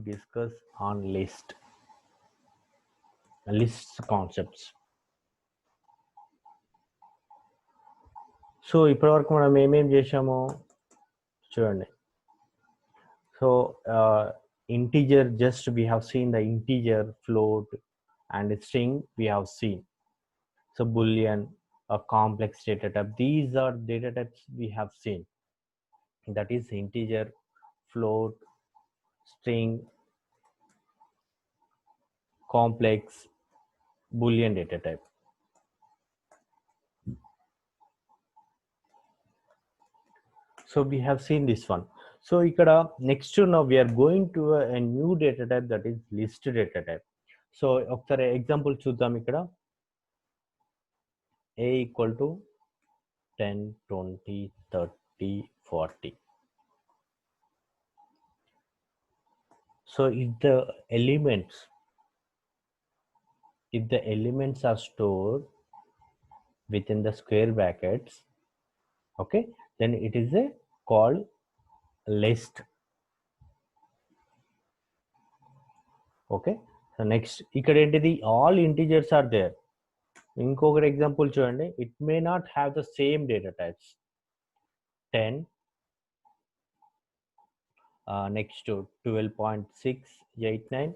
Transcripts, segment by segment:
discuss on lists concepts. So ఇప్పటివరకు మనం ఏమేం చేసామో చూడండి. So integer, just we have seen the integer, float and string we have seen. So boolean, a complex data type, these are data types we have seen, that is integer, float, string, complex, boolean data type. So we have seen this one. So ikkada next now we are going to a new data type, that is list data type. So ఒకసారి example చూద్దాం. ఇక్కడ a equal to 10, 20, 30, 40. So if the elements are stored within the square brackets, okay, then it is a called list. Okay, so next ఇక్కడ ఏంటిది, all integers are there. ఇంకొకటి example చూడండి, it may not have the same data types. 10, next to 12.689,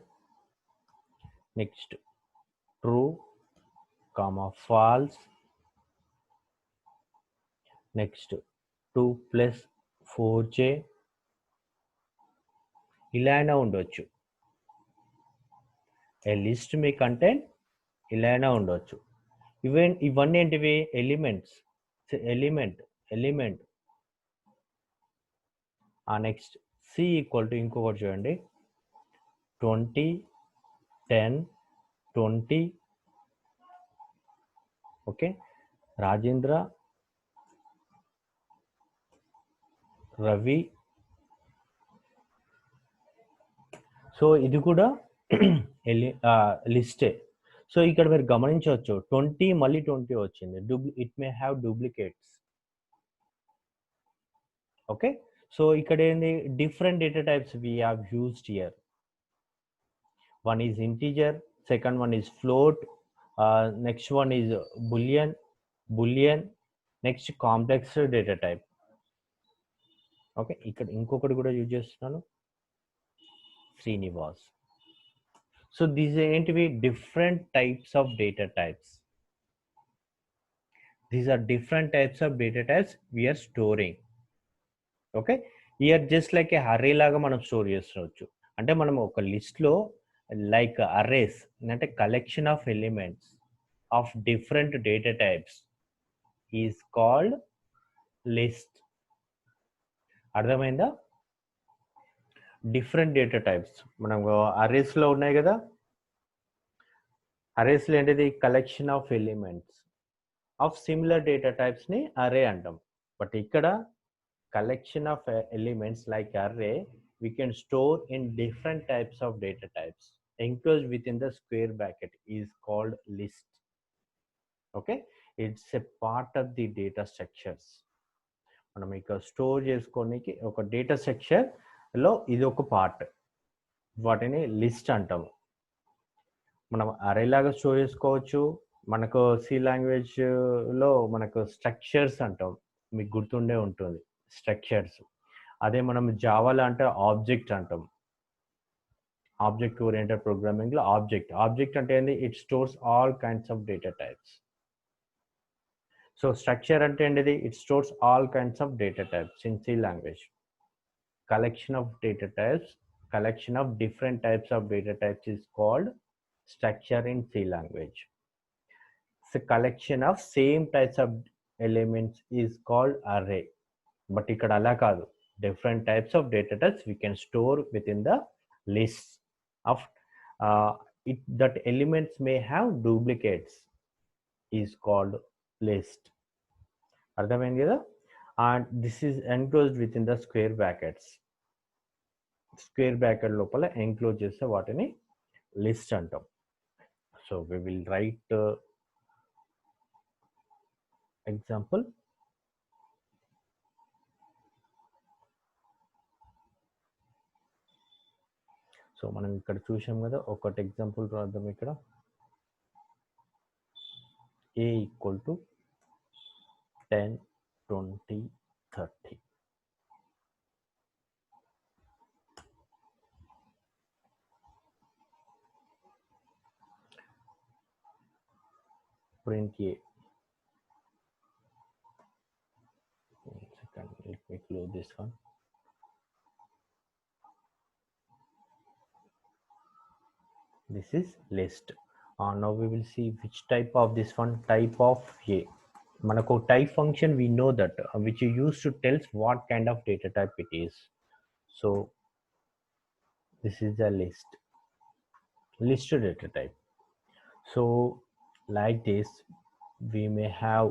next true, comma false, next 2 plus 4j, ఇలా అయినా ఉండొచ్చు. ఏ list మీ content ఇలా అయినా ఉండొచ్చు. ఇవన్నీ ఏంటివి, elements. Element next C equal to ఇంకొకటి చూడండి, 20, 10, 20, ఓకే, రాజేంద్ర, రవి. సో ఇది కూడా లిస్టే. సో ఇక్కడ మీరు గమనించవచ్చు, 20 మళ్ళీ 20 వచ్చింది. It may have duplicates. Okay, so ఇక్కడ ఏంది, different data types we have used here. One is integer, second one is float, next one is boolean, next complex data type. Okay, ఇక్కడ ఇంకొకటి కూడా యూజ్ చేస్తున్నాను, శ్రీనివాస్. సో దీస్ ఏంటివి, different types of data types. These are different types of data types we're storing. Okay, here just like a array లాగా మనం store చేసుకోవచ్చు. అంటే మనం ఒక లిస్ట్లో లైక్ అర్రేస్ అంటే collection of elements of different data types is called list. అర్థమైందా? Different data types మనం అర్రేస్లో ఉన్నాయి కదా, అర్రేస్లో ఏంటిది, collection of elements of similar data టైప్స్ని అర్రే అంటాం. బట్ ఇక్కడ collection of elements like array we can store in different types of data types enclosed within the square bracket is called list. Okay, it's a part of the data structures. మనం ఇక్కడ store చేసుకోనికి ఒక data structure లో ఇది ఒక part, వాటిని list అంటాము. మనం అరే లాగా స్టోర్ చేసుకోవచ్చు. మనకు సి లాంగ్వేజ్ లో మనకు స్ట్రక్చర్స్ అంటాం, మీకు గుర్తుండే ఉంటుంది స్ట్రక్చర్స్. అదే మనం జావాలో అంటే ఆబ్జెక్ట్ అంటాం. ఆబ్జెక్ట్ ఓరియంటెడ్ ప్రోగ్రామింగ్ లో ఆబ్జెక్ట్ అంటే ఏంటి, it stores all kinds of data types. So structure అంటే ఏంటిది, it stores all kinds of data types in C language. Collection of data types, collection of different types of data types is called structure in C language. So collection of same types of elements is called array. But ఇక్కడ అలా కాదు, different types of data types we can store within the list of that elements may have duplicates is called list. అర్థమైంది కదా? and this is enclosed within the square brackets. Square bracket లోపల enclose చేస్తే వాటిని list అంటాం. So we will write example. So మనం ఇక్కడ చూసాం కదా, ఒకటి ఎగ్జాంపుల్ రాద్దాం ఇక్కడ. A equal to 10, 20, 30. Print A. One second, let me close this one. This is list. Now we will see which type of this one, type of A. Manako type function, we know that which you use to tell what kind of data type it is. So this is a list data type. So like this, we may have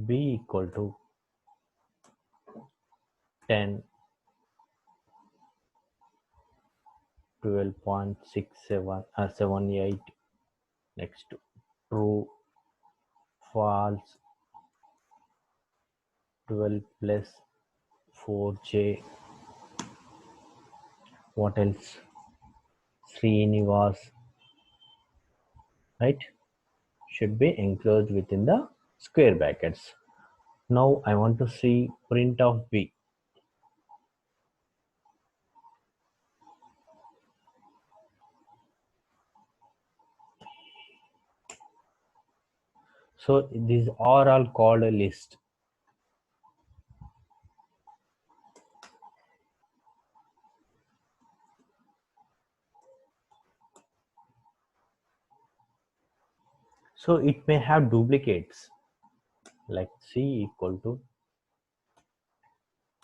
B equal to 10, 12.6778, next to true, false, 12 plus 4j, what else, Srinivas, right, should be enclosed within the square brackets. Now I want to see print of B. So these are all called a list. So it may have duplicates, like C equal to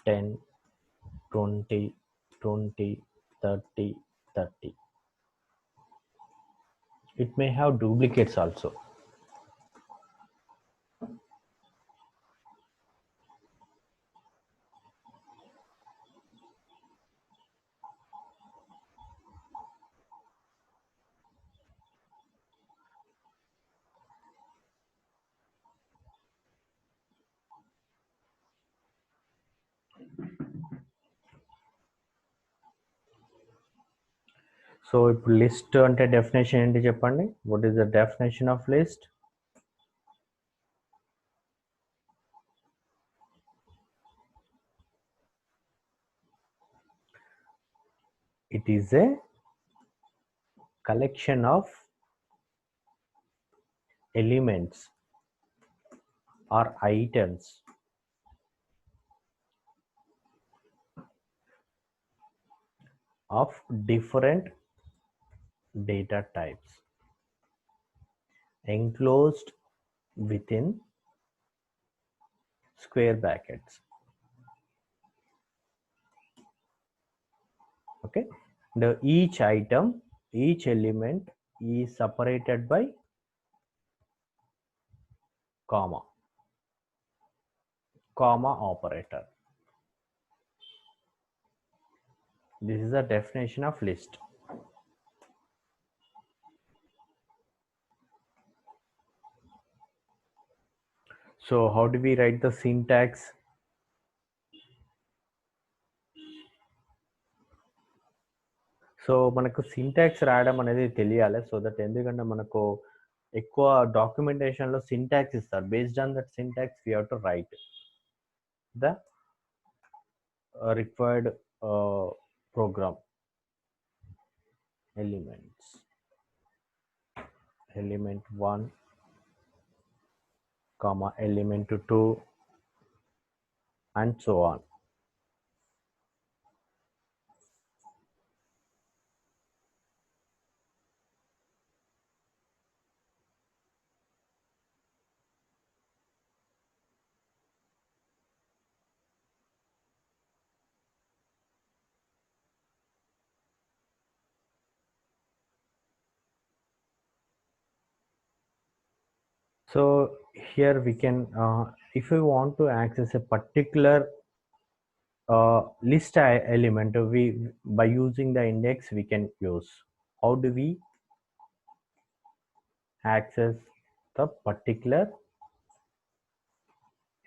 10, 20, 20, 30, 30. It may have duplicates also. So ఇప్పుడు list అంటే definition ఏంటి చెప్పండి. What is the definition of list? It is a collection of elements or items of different data types enclosed within square brackets. Okay, each item, each element is separated by comma operator. This is the definition of list. So how do we write the syntax? So మనకు syntax రాయడం అనేది తెలియాలి. So that ఎందుకంటే మనకు ఎక్కువ డాక్యుమెంటేషన్లో syntax ఇస్తారు. Based on that syntax we have to write the required program elements, element 1 comma element 2 and so on. So here we can if we want to access a particular list element, we by using the index we can use. How do we access the particular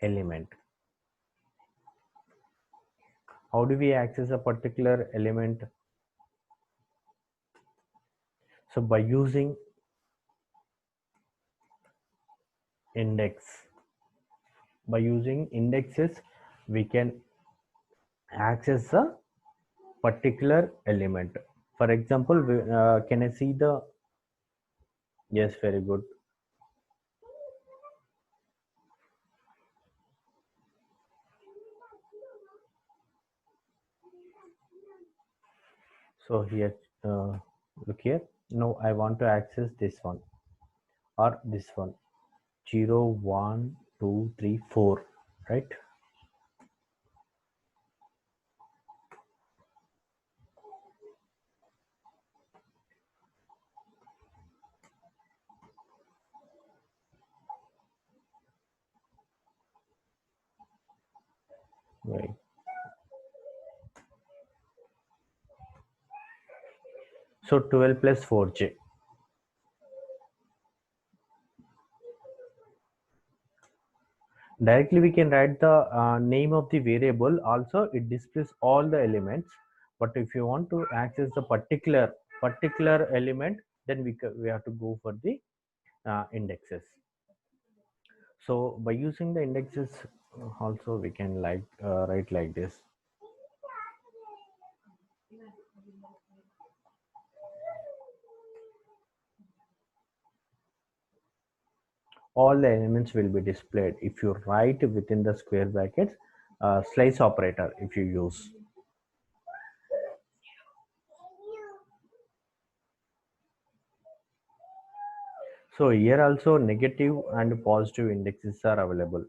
element? How do we access a particular element? So by using indexes, we can access a particular element. For example, can I see the, yes, very good. So here, look here. Now I want to access this one or this one, 0, 1, 2, 3, 4, right? Right. So 12 plus 4j. Directly we can write the name of the variable. Also it displays all the elements, but if you want to access the particular element, then we have to go for the indexes. So by using the indexes, also we can write like this. All the elements will be displayed if you write within the square brackets, slice operator if you use. So here also negative and positive indexes are available.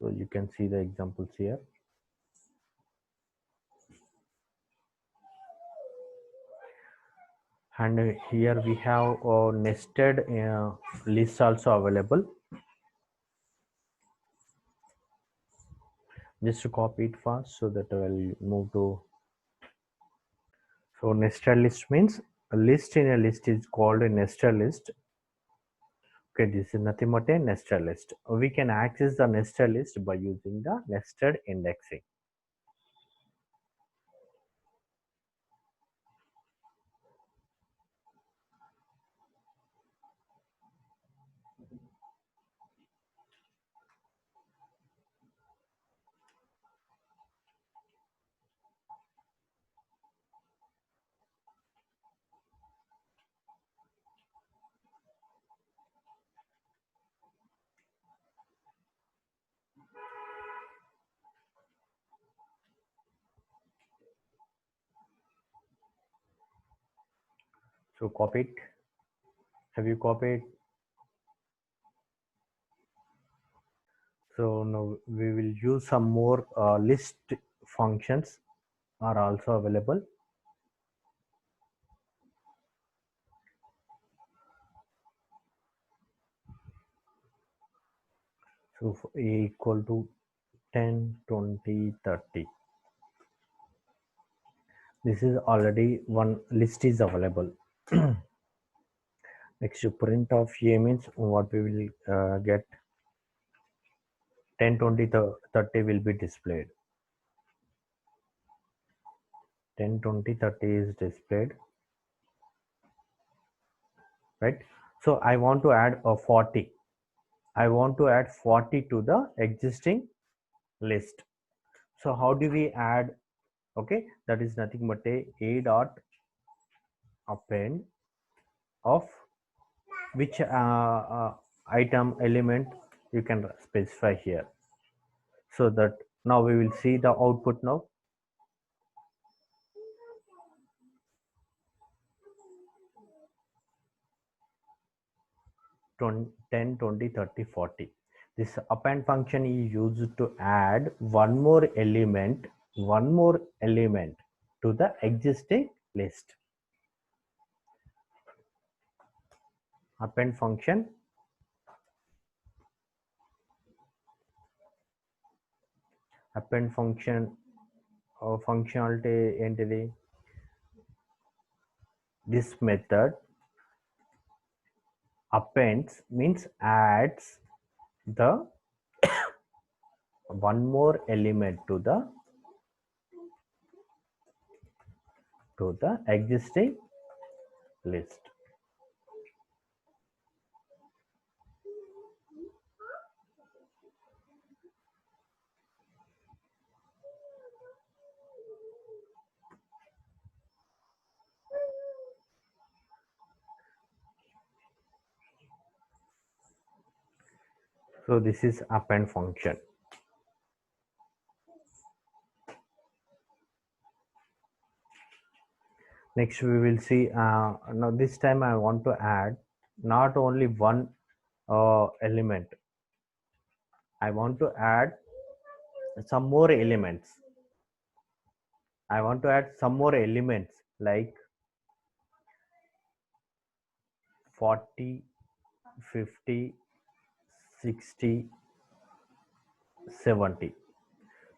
So you can see the examples here. And here we have a nested list also available. Just to copy it fast so that I will move to. So nested list means a list in a list is called a nested list. Okay, this is nothing but a nested list. We can access the nested list by using the nested indexing. So copy it. Have you copied? So now we will use some more list functions are also available. So for a equal to 10, 20, 30. This is already one list is available. Next to print of a means what we will get 10, 20, 30 will be displayed. 10, 20, 30 is displayed, right? So I want to add a 40. I want to add 40 to the existing list. So how do we add? Okay, that is nothing but a dot append of which item element you can specify here, so that now we will see the output now. 10, 20, 30, 40. This append function is used to add one more element to the existing list. Append function append function functionality ఏంటిది? This method appends means adds the one more element to the existing list. So this is append function. Next we will see, now this time I want to add not only one element, I want to add some more elements. I want to add some more elements like 40, 50, 60, 70.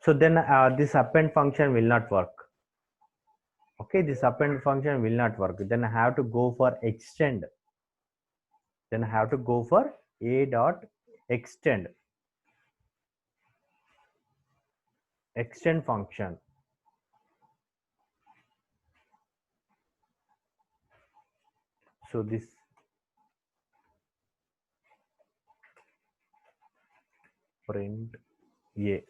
So then this append function will not work. Okay, this append function will not work. Then I have to go for extend. Then I have to go for a dot extend function. So this print a.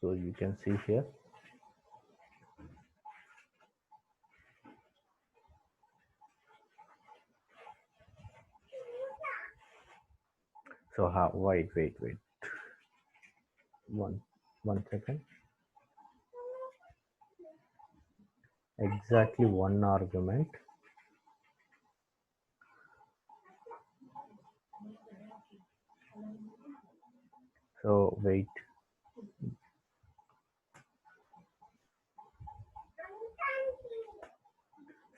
So you can see here. So how? Wait. One second. Exactly one argument. So wait.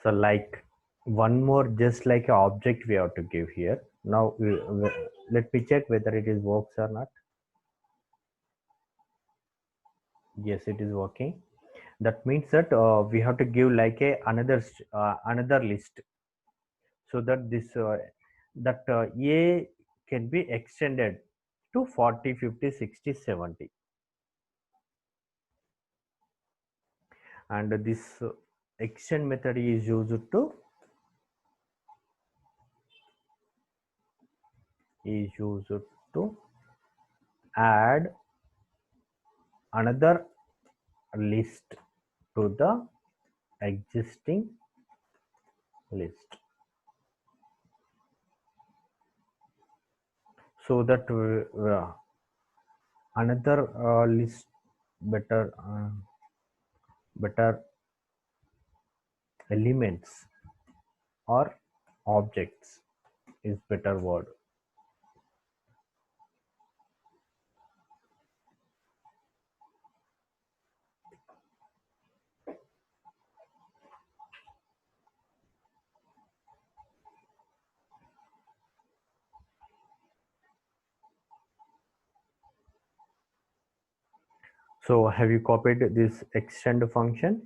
So like one more, just like an object we have to give here. Now let me check whether it is works or not. Yes, it is working. That means that we have to give like another list, so that this a can be extended to 40, 50, 60, 70. And this extend method is used to add another list to the existing list, so that another list better elements or objects is better word. So have you copied this extend function?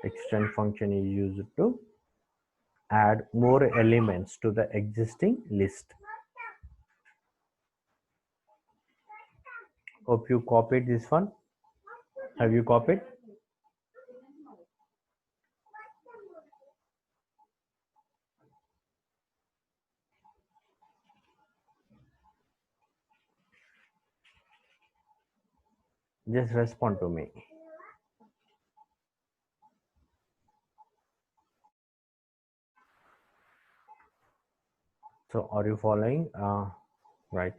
Extend function is used to add more elements to the existing list. Hope you copied this one. Have you copied? Just respond to me. So are you following? Right.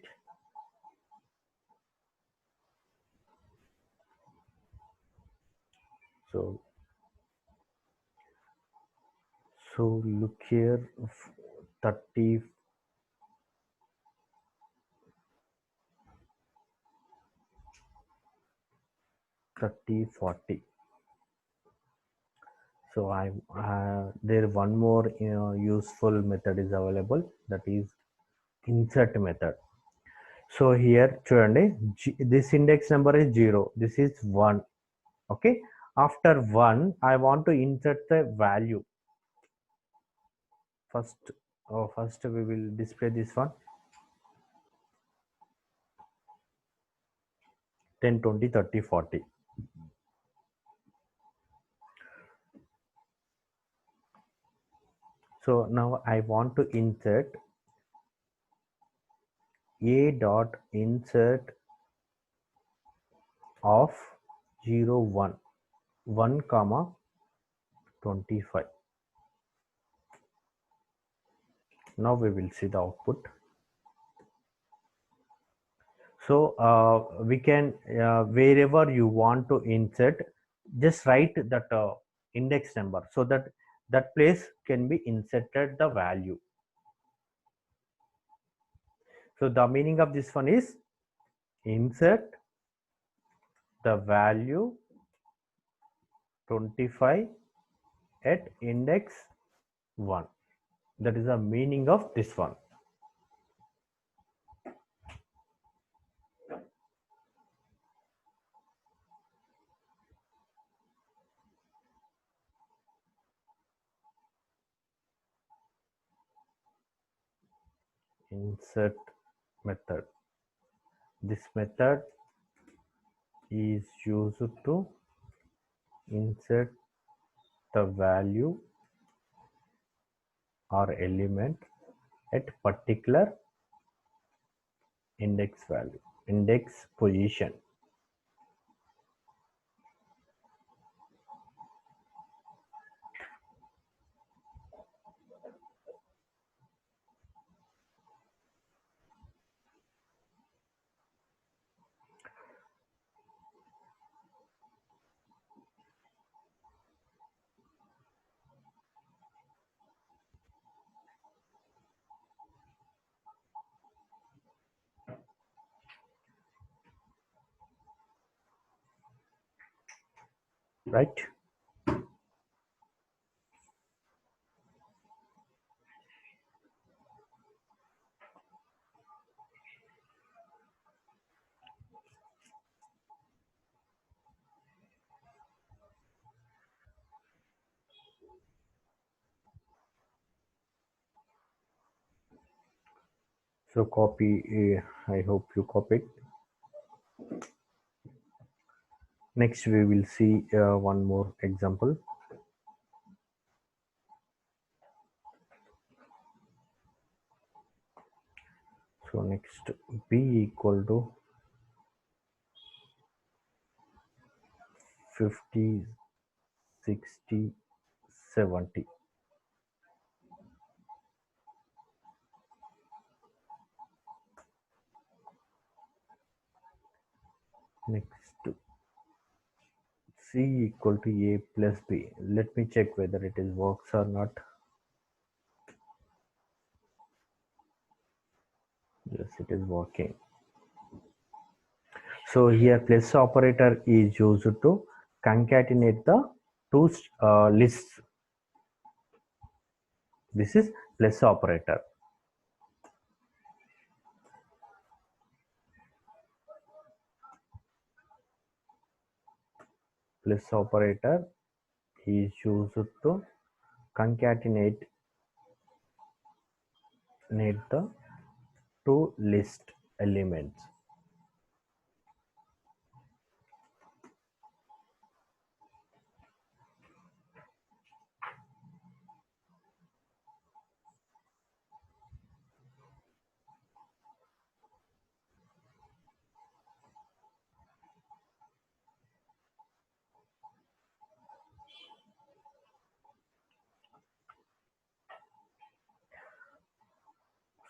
So look here, 30, 40. So I there one more useful method is available, that is insert method. So here చూడండి, this index number is 0, this is 1. Okay, after 1 I want to insert the value. First we will display this one, 10 20 30 40. So now I want to insert a dot insert of 0 1 1 comma 25. Now we will see the output. So we can wherever you want to insert, just write that index number, so that that place can be inserted the value. So the meaning of this one is insert the value 25 at index 1. That is the meaning of this one. Insert method. This method is used to insert the value or element at particular index value, index position. Right? So copy, I hope you copied. Next we will see one more example. So next, b equal to 50 60 70. Next, c equal to a plus b. Let me check whether it is works or not. Yes, it is working. So here plus operator is used to concatenate the two lists. This is plus operator. Plus operator is used to concatenate the two list elements.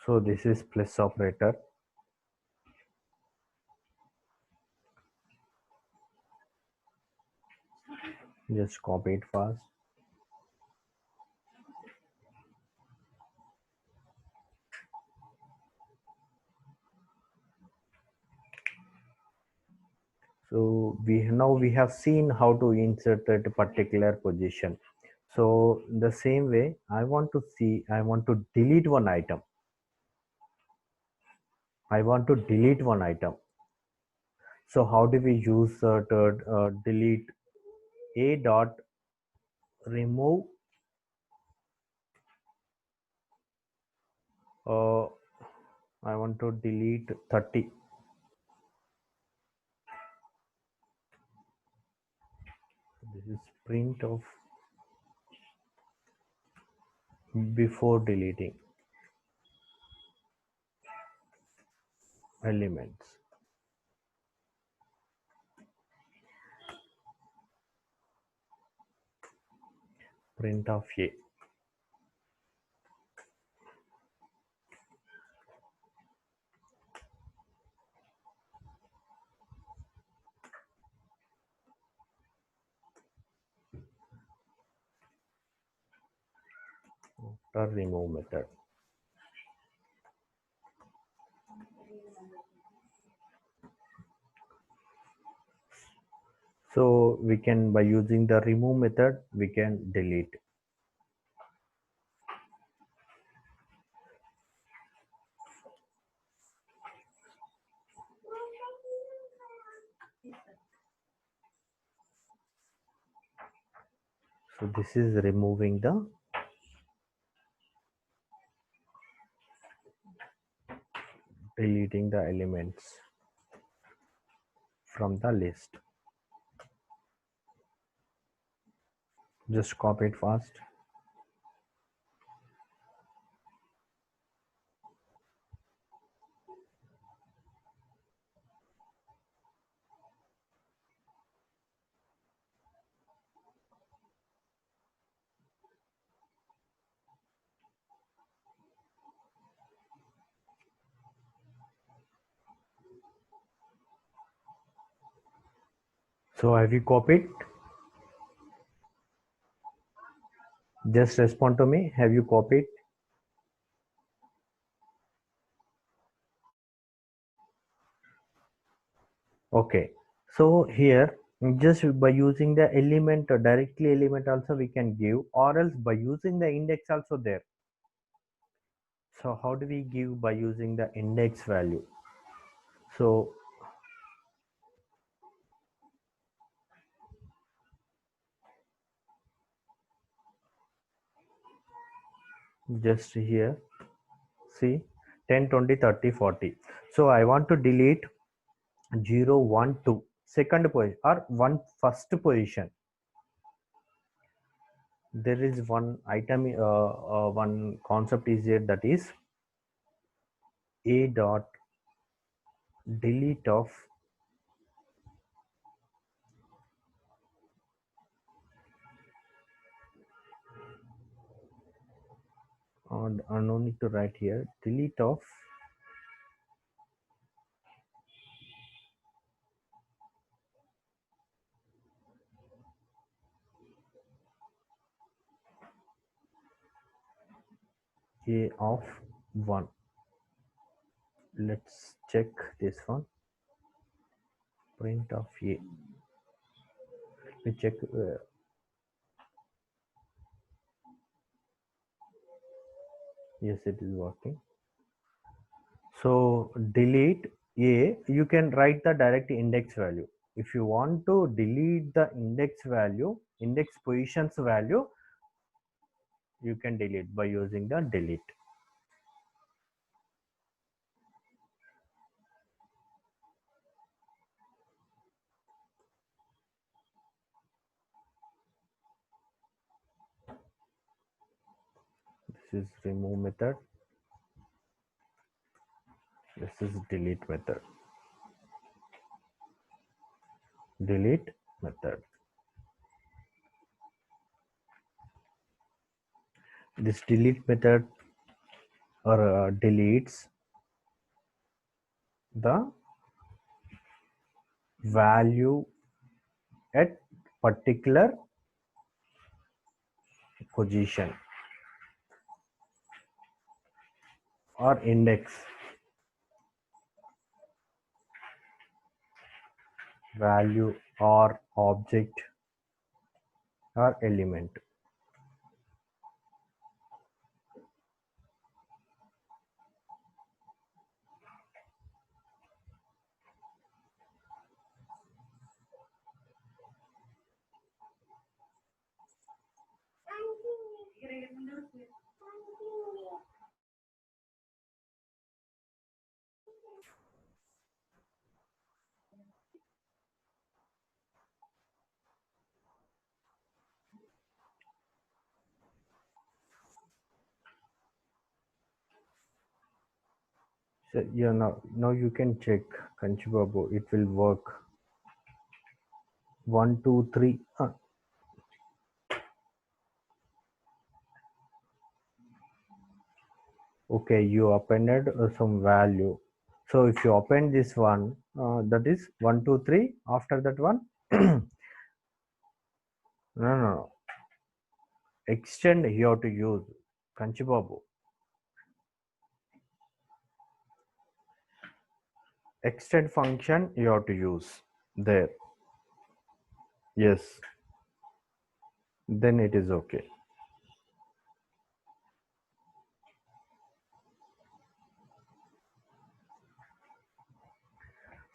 So this is plus operator. Just copy it fast. So we have seen how to insert at a particular position. So the same way, I want to delete one item. So how do we use to delete? A dot remove uh, I want to delete 30. This is print of before deleting elements. Print of A. After remove method. So we can, by using the remove method, we can delete. So this is removing the deleting the elements from the list. Just copy it fast. So have you copied? Just respond to me. Have you copied? Okay. So here, just by using the element directly element also we can give, or else by using the index also there. So how do we give? By using the index value. So just here, see 10, 20, 30, 40. So I want to delete 0, 1, 2, second position or one first position. There is one item, one concept is here, that is A dot delete of no need to write here, delete of A of 1. Let's check this one. Print of A. We check. Yes, it is working. So delete A. You can write the direct index value. If you want to delete the index value, index positions value, you can delete by using the delete. This is remove method. This is delete method. Delete method. This delete method or deletes the value at particular position or index, value or object or element. So yeah, now you can check Kanchibabu. It will work. 1, 2, 3. Okay, you appended some value. So if you append this one, that is 1, 2, 3. After that one, no. Extend you have to use Kanchibabu. Extend function you have to use there. Yes, then it is okay.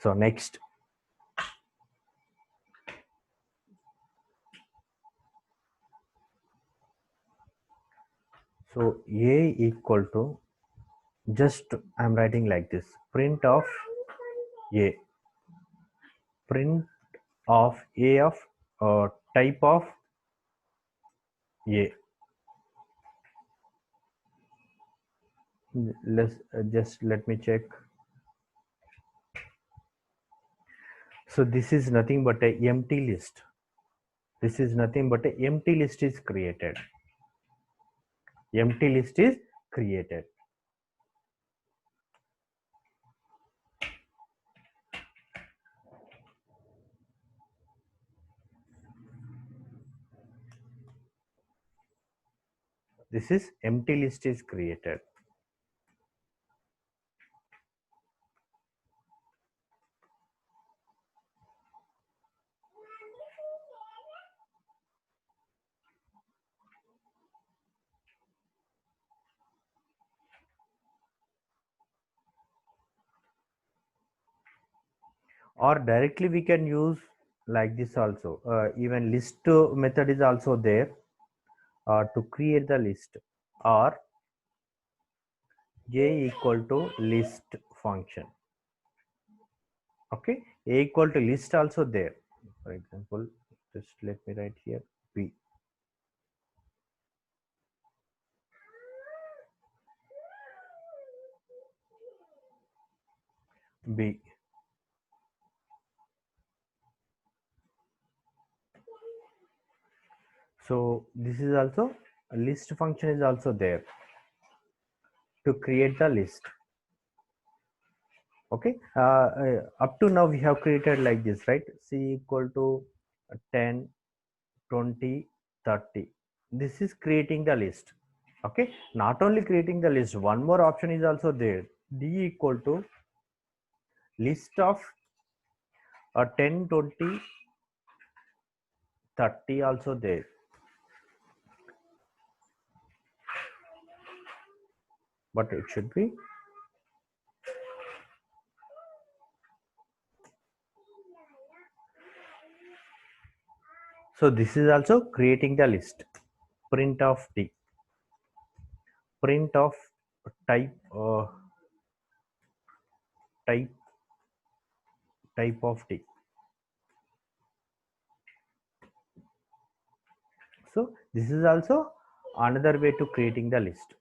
So next, so a equal to, just I'm writing like this, print of a, print of a of type of a. Let's just let me check. So this is nothing but a empty list. This is nothing but a empty list is created. Empty list is created. This is empty list is created. Or directly we can use like this also. Even list method is also there to create the list, or a equal to list function. Okay, a equal to list also there. For example, just let me write here b. B. So this is also a list function is also there to create the list. Okay, up to now we have created like this, right? C equal to 10, 20, 30. This is creating the list. Okay, not only creating the list, one more option is also there. D equal to list of 10, 20, 30 also there. But it should be, so this is also creating the list. Print of D, print of type type of D. So this is also another way to creating the list.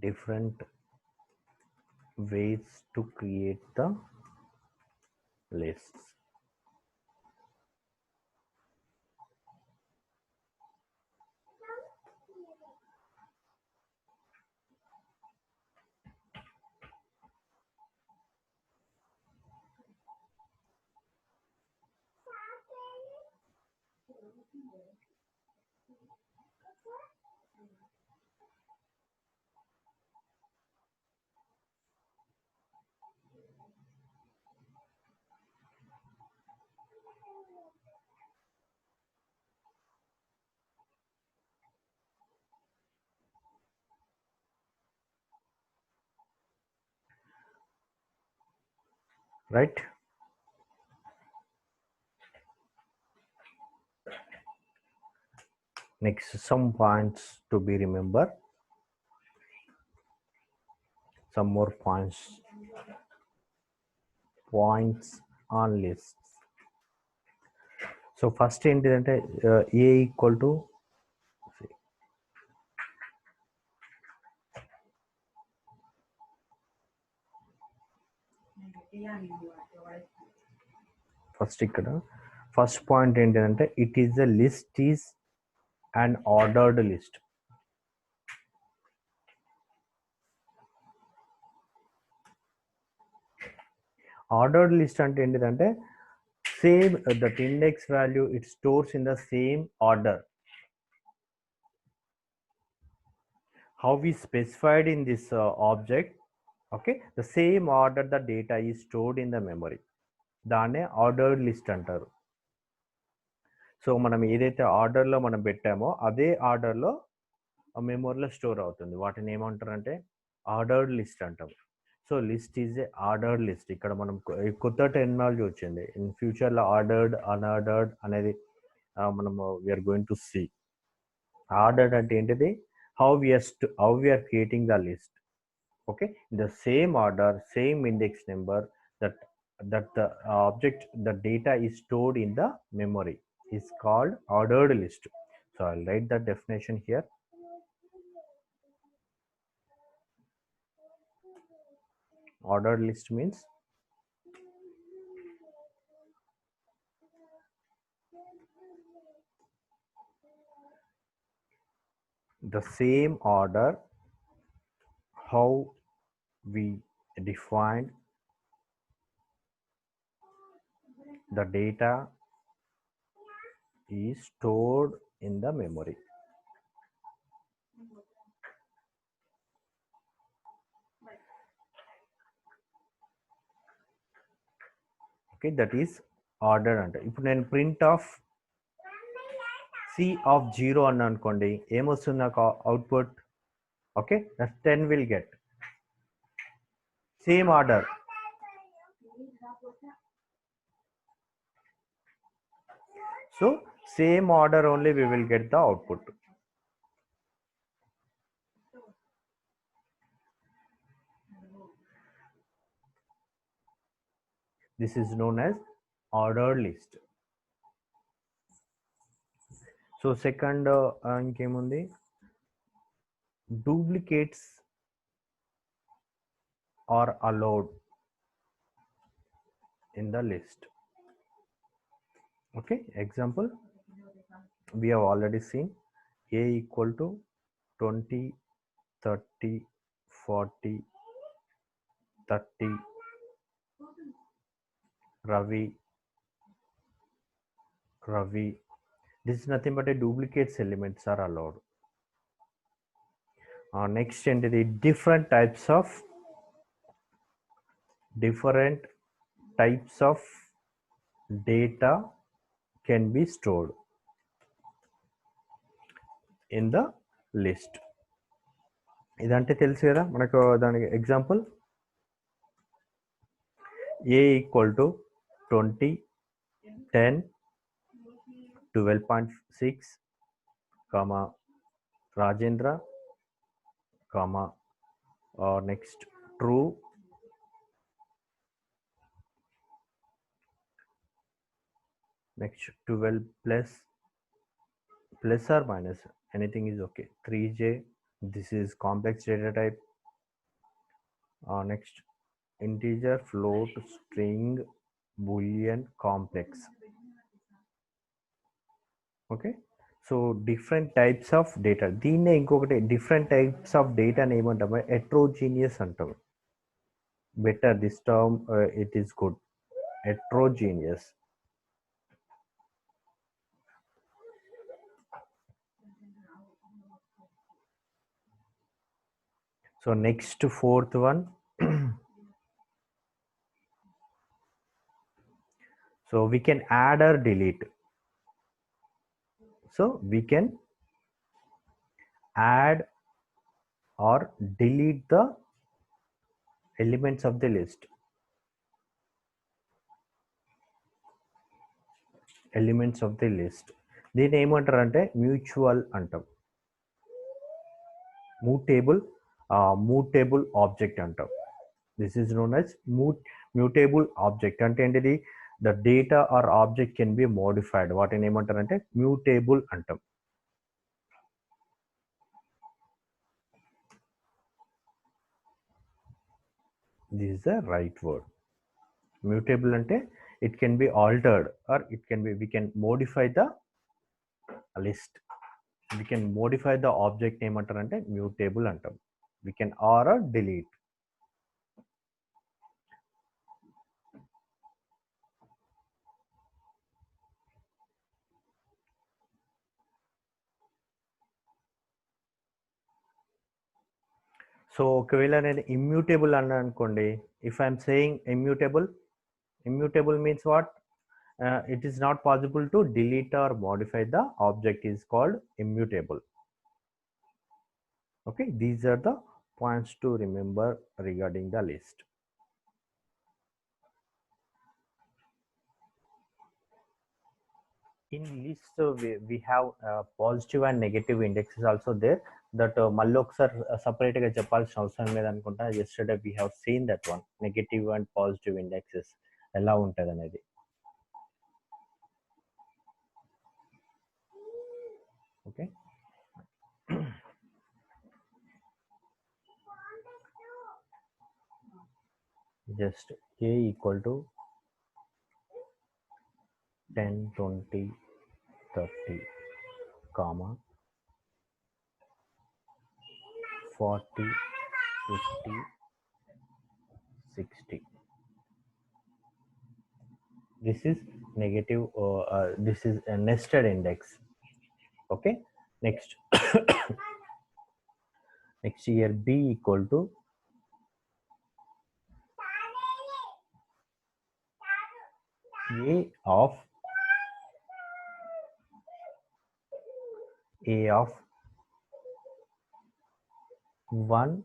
Different ways to create the lists. right? Next, some points to be remember. Some more points on lists. So first ఏంటిదంటే a equal to first ఇక్కడ first point ఏంటంటే it is the list is an ordered list. Ordered list అంటే ఏంటిదంటే same that index value it stores in the same order how we specified in this object. Okay, the same order the data is stored in the memory, దాన్నే ordered list అంటారు. So మనం ఏదైతే ఆర్డర్లో మనం పెట్టామో అదే ఆర్డర్లో మెమొరీలో స్టోర్ అవుతుంది. వాటిని ఏమంటారంటే ఆర్డర్డ్ లిస్ట్ అంటాం. So list is a ordered list. ఇక్కడ మనం కొత్త టెర్మినాలజీ వచ్చింది. ఇన్ ఫ్యూచర్లో ఆర్డర్డ్ అన్ఆర్డర్డ్ అనేది మనము we're going to see. Ordered అంటే ఏంటిది, how we're creating the list. Okay, the same order, same index number that the object, the data is stored in the memory is called ordered list. So I'll write the definition here. Ordered list means the same order how we defined the data is stored in the memory. Okay, that is order అంటే ఇప్పుడు నేను print of C of 0 అని అనుకోండి, ఏమొస్తుంది నాకు output? Okay, that 10 will get same order. So same order only we will get the output. This is known as ordered list. So second ఇంకేముంది, duplicates are allowed in the list. Okay, example we have already seen a equal to 20, 30, 40, 30, Ravi. This is nothing but a duplicates elements are allowed. Next entity, different types of data can be stored in the list. ఇదంటే తెలుసు కదా మనకు. దానికి example a equal to 20, 10, 12.6, comma Rajendra, comma next true, next 12 plus or minus anything is okay, 3j. This is complex data type. Next integer, float, string, boolean, complex. Okay, so different types of data. దీన్నే ఇంకొకటి different types of data అని ఏమంటాము, heterogeneous అంటాము. Better this term, it is good, heterogeneous. So next fourth one so we can add or delete. So we can add or delete the elements of the list. Elements of the list. దీన్ని ఏమంటారు అంటే mutual అంటాం. Mutable object అంటాం. This is known as mutable object. అంటే ఏంటిది? The data or object can be modified. వాటిని ఏమంటారు అంటే మ్యూటేబుల్ అంటాం. This is the right word. Mutable అంటే it can be altered or it can be we can modify the list. We can modify the object ఏమంటారు అంటే మ్యూటేబుల్ అంటాం. We can or delete. So ఒకవేళ నేను ఇమ్యూటేబుల్ అన్నా అనుకోండి, if I'm saying immutable means what? It is not possible to delete or modify the object is called immutable. Okay, these are the points to remember regarding the list. In list we have positive and negative indexes also there, that మళ్ళీ ఒకసారి separate గా చెప్పాల్సిన అవసరం లేదనుకుంటా. yesterday we have seen that one, negative and positive indexes ఎలా ఉంటుంది అనేది. Okay. Just a equal to 10, 20, 30, comma 40, 50, 60. This is negative, this is a nested index. Okay, next next here b equal to a of 1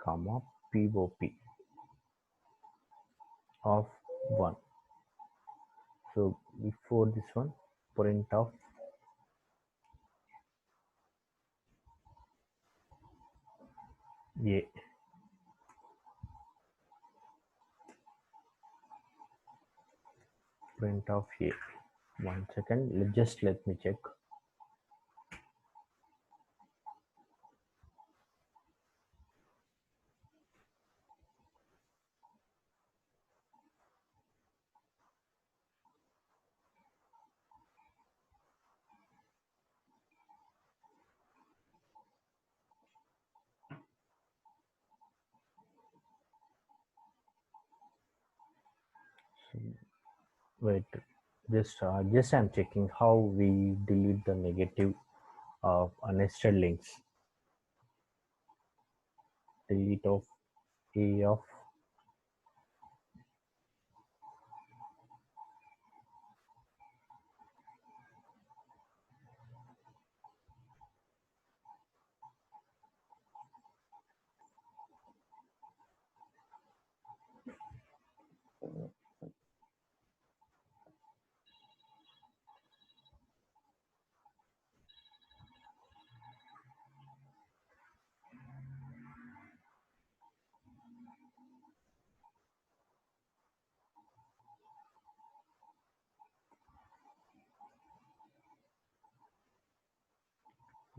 comma pop of 1. So before this one, print of a. Print of a. 1 second, just let me check. Wait, just I'm checking how we delete the negative nested links. Delete of a of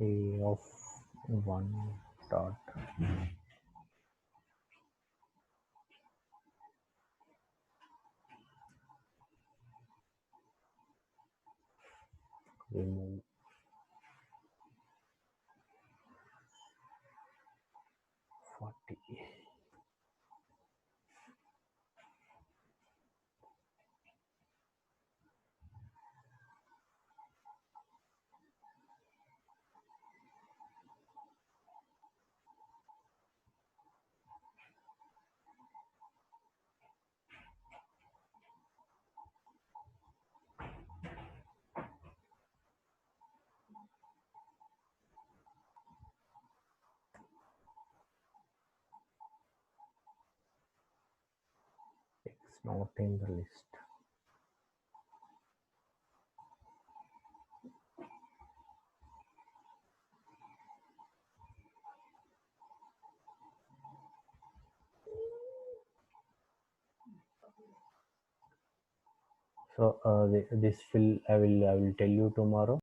a of 1 dot remove 40. It's not in the list. So this fill I will tell you tomorrow.